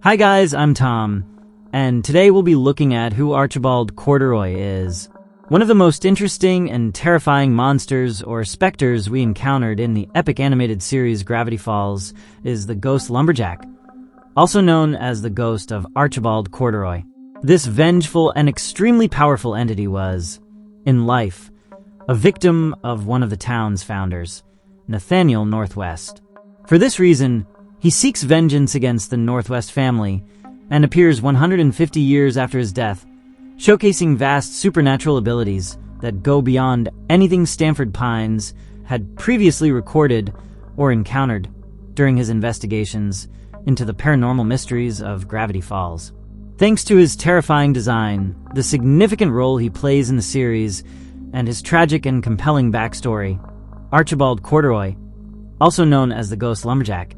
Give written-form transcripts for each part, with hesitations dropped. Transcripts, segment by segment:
Hi guys, I'm Tom, and today we'll be looking at who Archibald Corduroy is. One of the most interesting and terrifying monsters or specters we encountered in the epic animated series Gravity Falls is the ghost Lumberjack, also known as the ghost of Archibald Corduroy. This vengeful and extremely powerful entity was, in life, a victim of one of the town's founders, Nathaniel Northwest. For this reason, he seeks vengeance against the Northwest family and appears 150 years after his death, showcasing vast supernatural abilities that go beyond anything Stanford Pines had previously recorded or encountered during his investigations into the paranormal mysteries of Gravity Falls. Thanks to his terrifying design, the significant role he plays in the series, and his tragic and compelling backstory, Archibald Corduroy, also known as the Ghost Lumberjack,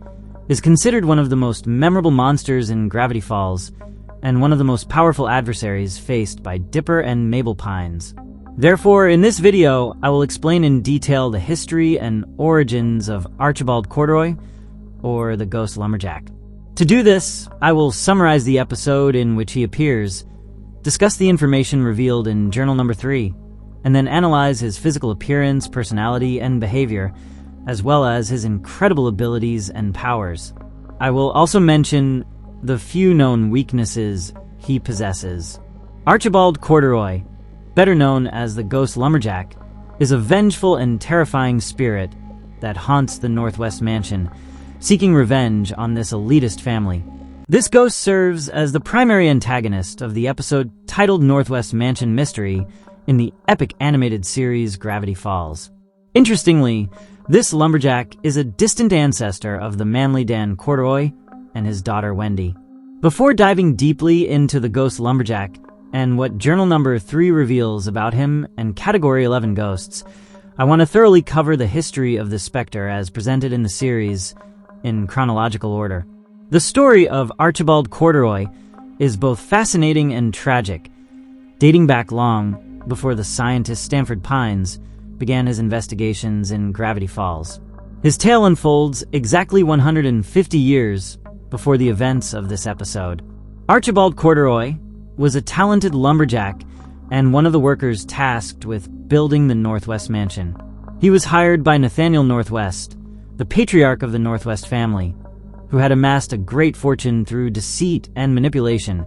is considered one of the most memorable monsters in Gravity Falls and one of the most powerful adversaries faced by Dipper and Mabel Pines. Therefore, in this video, I will explain in detail the history and origins of Archibald Corduroy, or the Ghost Lumberjack. To do this, I will summarize the episode in which he appears, discuss the information revealed in Journal Number 3, and then analyze his physical appearance, personality, and behavior, as well as his incredible abilities and powers. I will also mention the few known weaknesses he possesses. Archibald Corduroy, better known as the Ghost Lumberjack, is a vengeful and terrifying spirit that haunts the Northwest Mansion, seeking revenge on this elitist family. This ghost serves as the primary antagonist of the episode titled Northwest Mansion Mystery in the epic animated series Gravity Falls. Interestingly, this lumberjack is a distant ancestor of the manly Dan Corduroy and his daughter Wendy. Before diving deeply into the Ghost Lumberjack and what Journal Number 3 reveals about him and Category 11 ghosts, I want to thoroughly cover the history of the specter as presented in the series in chronological order. The story of Archibald Corduroy is both fascinating and tragic, dating back long before the scientist Stanford Pines began his investigations in Gravity Falls. His tale unfolds exactly 150 years before the events of this episode. Archibald Corduroy was a talented lumberjack and one of the workers tasked with building the Northwest Mansion. He was hired by Nathaniel Northwest, the patriarch of the Northwest family, who had amassed a great fortune through deceit and manipulation,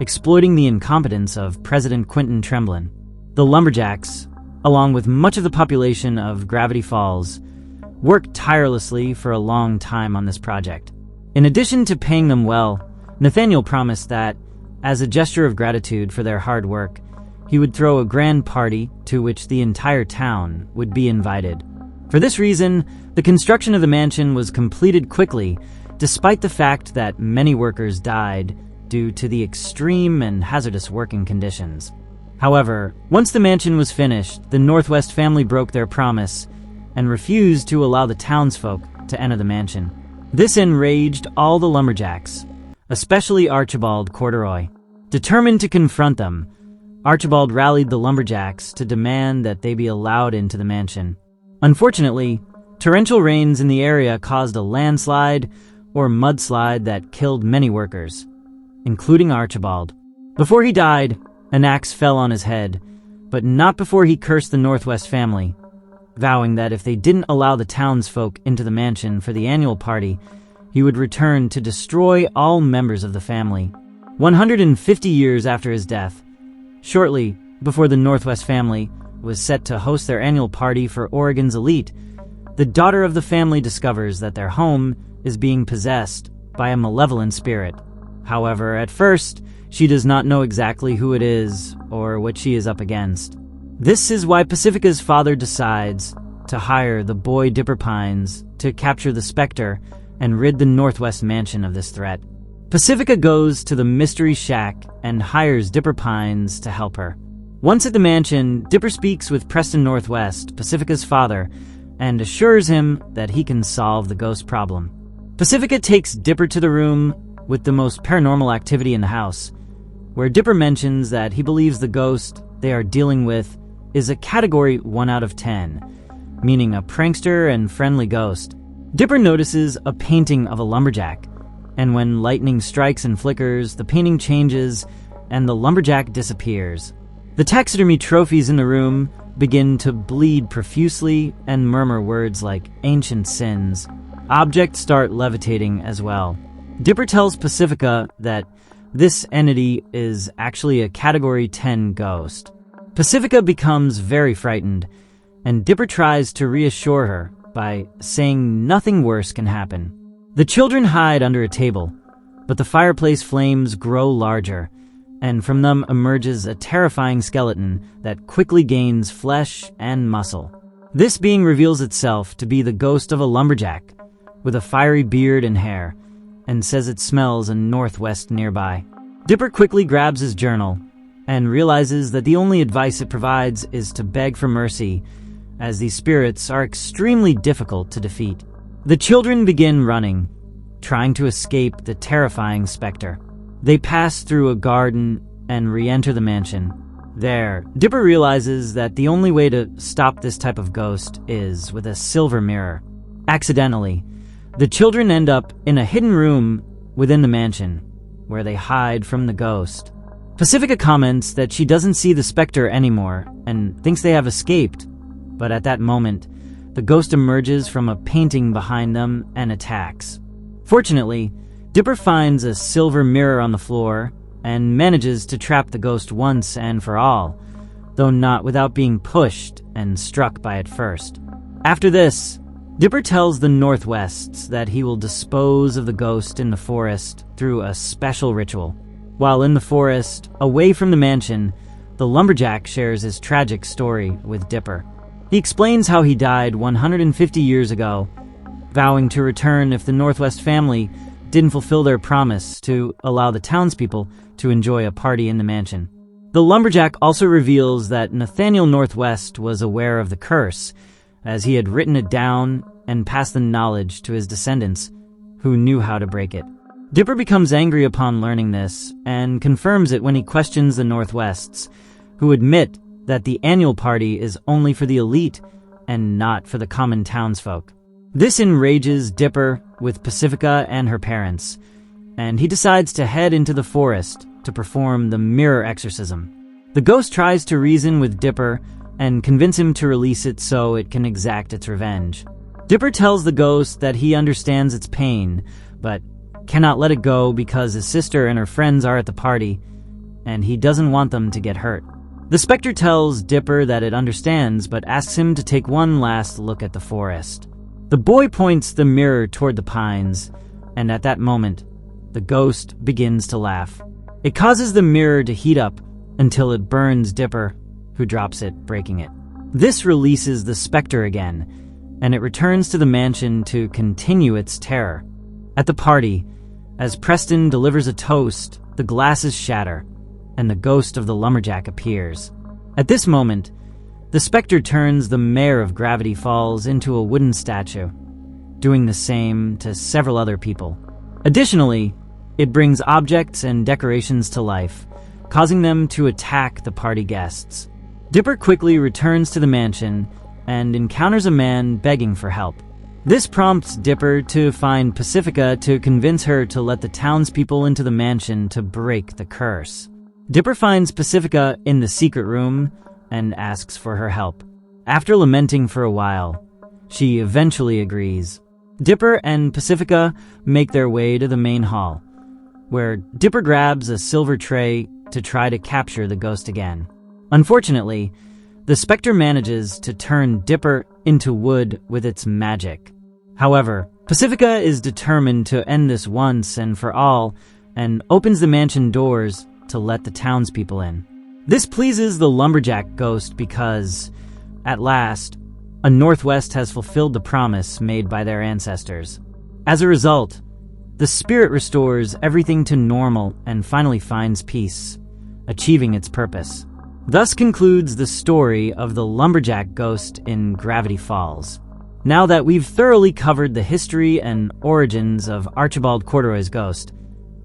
exploiting the incompetence of President Quentin Tremblin. The Lumberjacks, along with much of the population of Gravity Falls, worked tirelessly for a long time on this project. In addition to paying them well, Nathaniel promised that, as a gesture of gratitude for their hard work, he would throw a grand party to which the entire town would be invited. For this reason, the construction of the mansion was completed quickly, despite the fact that many workers died due to the extreme and hazardous working conditions. However, once the mansion was finished, the Northwest family broke their promise and refused to allow the townsfolk to enter the mansion. This enraged all the lumberjacks, especially Archibald Corduroy. Determined to confront them, Archibald rallied the lumberjacks to demand that they be allowed into the mansion. Unfortunately, torrential rains in the area caused a landslide or mudslide that killed many workers, including Archibald. Before he died, an axe fell on his head, but not before he cursed the Northwest family, vowing that if they didn't allow the townsfolk into the mansion for the annual party, he would return to destroy all members of the family. 150 years after his death, shortly before the Northwest family was set to host their annual party for Oregon's elite, the daughter of the family discovers that their home is being possessed by a malevolent spirit. However, at first, she does not know exactly who it is or what she is up against. This is why Pacifica's father decides to hire the boy Dipper Pines to capture the specter and rid the Northwest Mansion of this threat. Pacifica goes to the Mystery Shack and hires Dipper Pines to help her. Once at the mansion, Dipper speaks with Preston Northwest, Pacifica's father, and assures him that he can solve the ghost problem. Pacifica takes Dipper to the room with the most paranormal activity in the house, where Dipper mentions that he believes the ghost they are dealing with is a category 1 out of 10, meaning a prankster and friendly ghost. Dipper notices a painting of a lumberjack And when lightning strikes and flickers, the painting changes and the lumberjack disappears. The taxidermy trophies in the room begin to bleed profusely and murmur words like ancient sins. Objects start levitating as well. Dipper tells Pacifica that this entity is actually a Category 10 ghost. Pacifica becomes very frightened, and Dipper tries to reassure her by saying nothing worse can happen. The children hide under a table, but the fireplace flames grow larger, and from them emerges a terrifying skeleton that quickly gains flesh and muscle. This being reveals itself to be the ghost of a lumberjack, with a fiery beard and hair, and says it smells a northwest nearby. Dipper quickly grabs his journal, and realizes that the only advice it provides is to beg for mercy, as these spirits are extremely difficult to defeat. The children begin running, trying to escape the terrifying specter. They pass through a garden and re-enter the mansion. There, Dipper realizes that the only way to stop this type of ghost is with a silver mirror. Accidentally, the children end up in a hidden room within the mansion, where they hide from the ghost. Pacifica comments that she doesn't see the specter anymore and thinks they have escaped, but at that moment, the ghost emerges from a painting behind them and attacks. Fortunately, Dipper finds a silver mirror on the floor and manages to trap the ghost once and for all, though not without being pushed and struck by it first. After this, Dipper tells the Northwests that he will dispose of the ghost in the forest through a special ritual. While in the forest, away from the mansion, the lumberjack shares his tragic story with Dipper. He explains how he died 150 years ago, vowing to return if the Northwest family didn't fulfill their promise to allow the townspeople to enjoy a party in the mansion. The lumberjack also reveals that Nathaniel Northwest was aware of the curse, as he had written it down and passed the knowledge to his descendants, who knew how to break it. Dipper becomes angry upon learning this, and confirms it when he questions the Northwests, who admit that the annual party is only for the elite and not for the common townsfolk. This enrages Dipper with Pacifica and her parents, and he decides to head into the forest to perform the mirror exorcism. The ghost tries to reason with Dipper and convince him to release it so it can exact its revenge. Dipper tells the ghost that he understands its pain, but cannot let it go because his sister and her friends are at the party, and he doesn't want them to get hurt. The specter tells Dipper that it understands, but asks him to take one last look at the forest. The boy points the mirror toward the pines, and at that moment, the ghost begins to laugh. It causes the mirror to heat up until it burns Dipper, who drops it, breaking it. This releases the specter again, and it returns to the mansion to continue its terror. At the party, as Preston delivers a toast, the glasses shatter, and the ghost of the lumberjack appears. At this moment, the specter turns the mayor of Gravity Falls into a wooden statue, doing the same to several other people. Additionally, it brings objects and decorations to life, causing them to attack the party guests. Dipper quickly returns to the mansion and encounters a man begging for help. This prompts Dipper to find Pacifica to convince her to let the townspeople into the mansion to break the curse. Dipper finds Pacifica in the secret room and asks for her help. After lamenting for a while, she eventually agrees. Dipper and Pacifica make their way to the main hall, where Dipper grabs a silver tray to try to capture the ghost again. Unfortunately, the specter manages to turn Dipper into wood with its magic. However, Pacifica is determined to end this once and for all, and opens the mansion doors to let the townspeople in. This pleases the lumberjack ghost because, at last, a Northwest has fulfilled the promise made by their ancestors. As a result, the spirit restores everything to normal and finally finds peace, achieving its purpose. Thus concludes the story of the Lumberjack Ghost in Gravity Falls. Now that we've thoroughly covered the history and origins of Archibald Corduroy's ghost,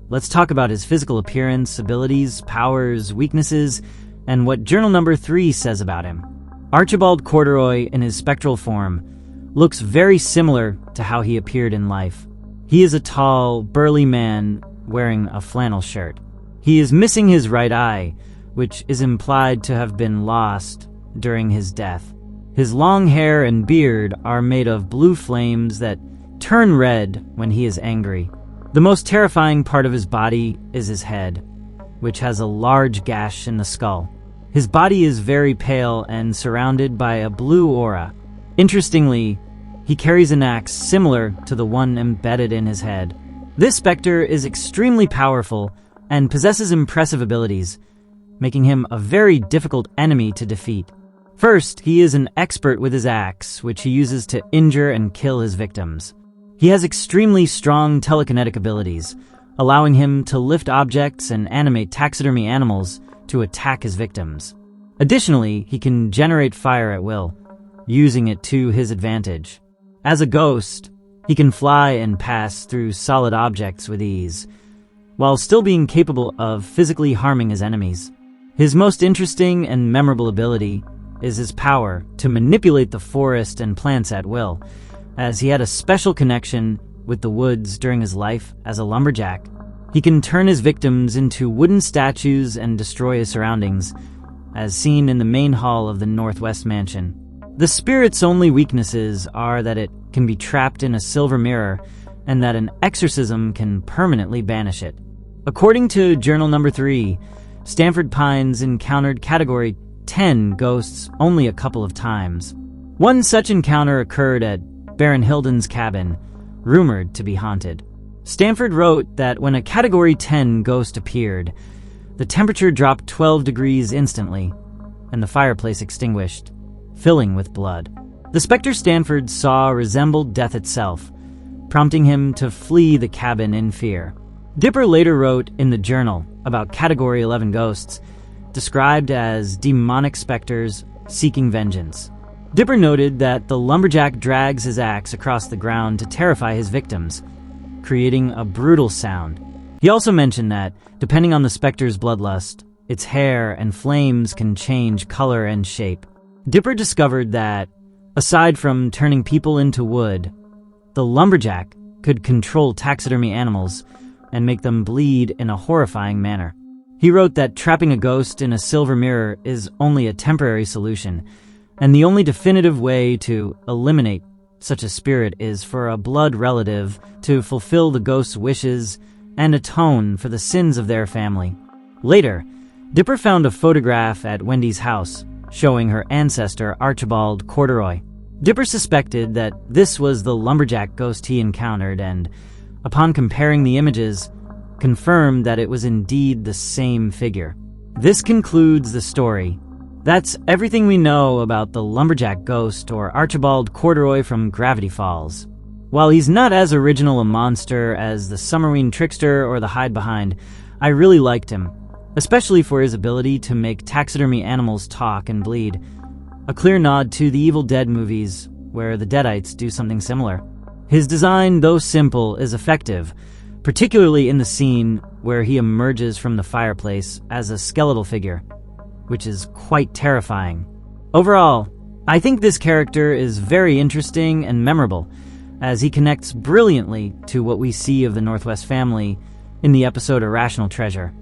let's talk about his physical appearance, abilities, powers, weaknesses, and what journal number 3 says about him. Archibald Corduroy, in his spectral form, looks very similar to how he appeared in life. He is a tall, burly man wearing a flannel shirt. He is missing his right eye, which is implied to have been lost during his death. His long hair and beard are made of blue flames that turn red when he is angry. The most terrifying part of his body is his head, which has a large gash in the skull. His body is very pale and surrounded by a blue aura. Interestingly, he carries an axe similar to the one embedded in his head. This specter is extremely powerful and possesses impressive abilities, making him a very difficult enemy to defeat. First, he is an expert with his axe, which he uses to injure and kill his victims. He has extremely strong telekinetic abilities, allowing him to lift objects and animate taxidermy animals to attack his victims. Additionally, he can generate fire at will, using it to his advantage. As a ghost, he can fly and pass through solid objects with ease, while still being capable of physically harming his enemies. His most interesting and memorable ability is his power to manipulate the forest and plants at will, as he had a special connection with the woods during his life as a lumberjack. He can turn his victims into wooden statues and destroy his surroundings, as seen in the main hall of the Northwest Mansion. The spirit's only weaknesses are that it can be trapped in a silver mirror and that an exorcism can permanently banish it. According to Journal Number 3, Stanford Pines encountered Category 10 ghosts only a couple of times. One such encounter occurred at Baron Hilden's cabin, rumored to be haunted. Stanford wrote that when a Category 10 ghost appeared, the temperature dropped 12 degrees instantly, and the fireplace extinguished, filling with blood. The specter Stanford saw resembled death itself, prompting him to flee the cabin in fear. Dipper later wrote in the journal about Category 11 ghosts, described as demonic specters seeking vengeance. Dipper noted that the lumberjack drags his axe across the ground to terrify his victims, creating a brutal sound. He also mentioned that, depending on the specter's bloodlust, its hair and flames can change color and shape. Dipper discovered that, aside from turning people into wood, the lumberjack could control taxidermy animals and make them bleed in a horrifying manner. He wrote that trapping a ghost in a silver mirror is only a temporary solution, and the only definitive way to eliminate such a spirit is for a blood relative to fulfill the ghost's wishes and atone for the sins of their family. Later, Dipper found a photograph at Wendy's house showing her ancestor Archibald Corduroy. Dipper suspected that this was the lumberjack ghost he encountered and, upon comparing the images, confirmed that it was indeed the same figure. This concludes the story. That's everything we know about the Lumberjack Ghost, or Archibald Corduroy from Gravity Falls. While he's not as original a monster as the Summerween Trickster or the Hide Behind, I really liked him, especially for his ability to make taxidermy animals talk and bleed. A clear nod to the Evil Dead movies, where the Deadites do something similar. His design, though simple, is effective, particularly in the scene where he emerges from the fireplace as a skeletal figure, which is quite terrifying. Overall, I think this character is very interesting and memorable, as he connects brilliantly to what we see of the Northwest family in the episode Irrational Treasure,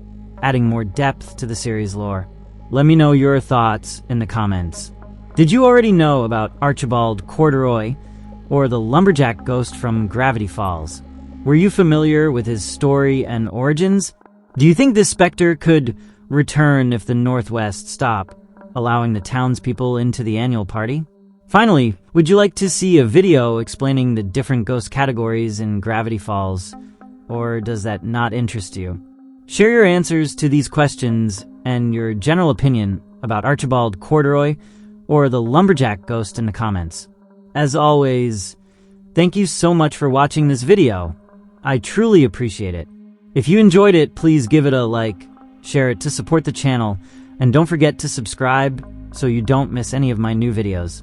adding more depth to the series lore. Let me know your thoughts in the comments. Did you already know about Archibald Corduroy, or the Lumberjack Ghost from Gravity Falls? Were you familiar with his story and origins? Do you think this specter could return if the Northwest stop allowing the townspeople into the annual party? Finally, would you like to see a video explaining the different ghost categories in Gravity Falls, or does that not interest you? Share your answers to these questions and your general opinion about Archibald Corduroy or the Lumberjack Ghost in the comments. As always, thank you so much for watching this video. I truly appreciate it. If you enjoyed it, please give it a like, share it to support the channel, and don't forget to subscribe so you don't miss any of my new videos.